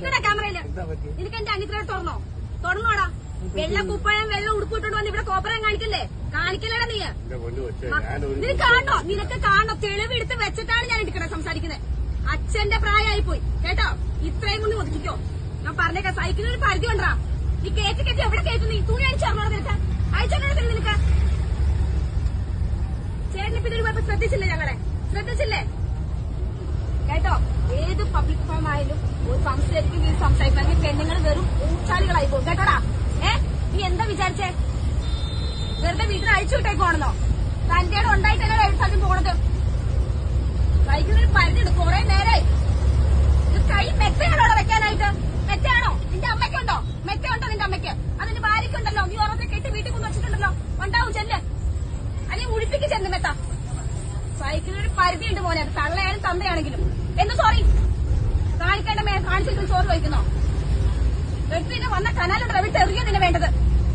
നോക്കിക്കോടാ ക്യാമറയില്. നിനക്ക് എന്റെ അനിയത്തിലോട്ട് തുറന്നോടാ. വെള്ള കുപ്പായം വെള്ളം ഉടുപ്പിട്ടോണ്ട് വന്ന് ഇവിടെ കോപ്പറം കാണിക്കല്ലേ? കാണിക്കല്ലേടാ നീ? നിനക്ക് കാണോ? തെളിവെടുത്ത് വെച്ചിട്ടാണ് ഞാൻ എടുക്കണേ സംസാരിക്കുന്നത്. അച്ഛന്റെ പ്രായമായി പോയി കേട്ടോ. ഇത്രയും കൊണ്ട് ഒതുക്കിക്കോ. ഞാൻ പറഞ്ഞേക്കാം, സൈക്കിളിന് ഒരു പരിധി കൊണ്ടാ. നീ കയറ്റി എവിടെ കയറ്റും? നീ തുണി അടിച്ചറിഞ്ഞോ നിനക്ക്? അയച്ചോടെ നിനക്ക്? ചേട്ടനിപ്പോ ഇതൊരു പോയപ്പോ ശ്രദ്ധിച്ചില്ലേ കേട്ടോ? ഏത് പബ്ലിക് ഫോം ആയാലും ഒരു സംസാരിക്കണമെങ്കിൽ പെണ്ണുങ്ങൾ വെറും ഊച്ചാലികളായി പോകും കേട്ടോടാ. നീ എന്താ വിചാരിച്ചേ? വെറുതെ വീട്ടിൽ അഴിച്ചു വിട്ടേക്കുവാണെന്നോ? തന്റെ ഉണ്ടായിട്ടല്ലേ എഴുത്താലും പോണത്? സൈക്കിളിന് പരിധിയുണ്ട്. കുറെ നേരായി കൈ മെത്തയാണോ വെക്കാനായിട്ട്? മെത്തയാണോ? നിന്റെ അമ്മയ്ക്കുണ്ടോ? മെത്തയുണ്ടോ നിന്റെ അമ്മയ്ക്ക്? അതിന്റെ ഭാര്യയ്ക്കുണ്ടല്ലോ. നീ ഓരോരുത്തരെ കെട്ടി വീട്ടിൽ കൊണ്ടു വെച്ചിട്ടുണ്ടല്ലോ. ഉണ്ടാവും ചെല്ല്. അല്ലെങ്കിൽ ഉഴിപ്പിക്ക് ചെന്ന് മെത്ത. സൈക്കിളിന് പരിധിയുണ്ട് മോനെ. അത് തള്ളയായാലും തന്തയാണെങ്കിലും. എന്ത് സോറി കാണിക്കേണ്ട കാണിച്ചിട്ട് ചോറ് വയ്ക്കുന്നോ? വെട്ടിന് വന്ന കനാലുണ്ട്. വിട്ടെറിയോ നിന്നെ വേണ്ടത്?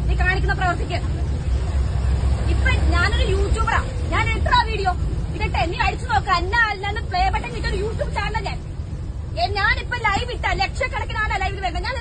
നീ കാണിക്കുന്ന പ്രവർത്തിക്ക്. ഇപ്പൊ ഞാനൊരു യൂട്യൂബറാ. ഞാൻ എത്ര വീഡിയോ ഇതിട്ട് നീ അടിച്ചു നോക്ക. അല്ലാന്ന് പ്ലേ ബട്ടൺ കിട്ടൊരു യൂട്യൂബ് ചാനൽ ഞാനിപ്പോ ലൈവ് ഇട്ട ലക്ഷക്കണക്കിനാണ് ലൈവിൽ വരുന്നത്. ഞാൻ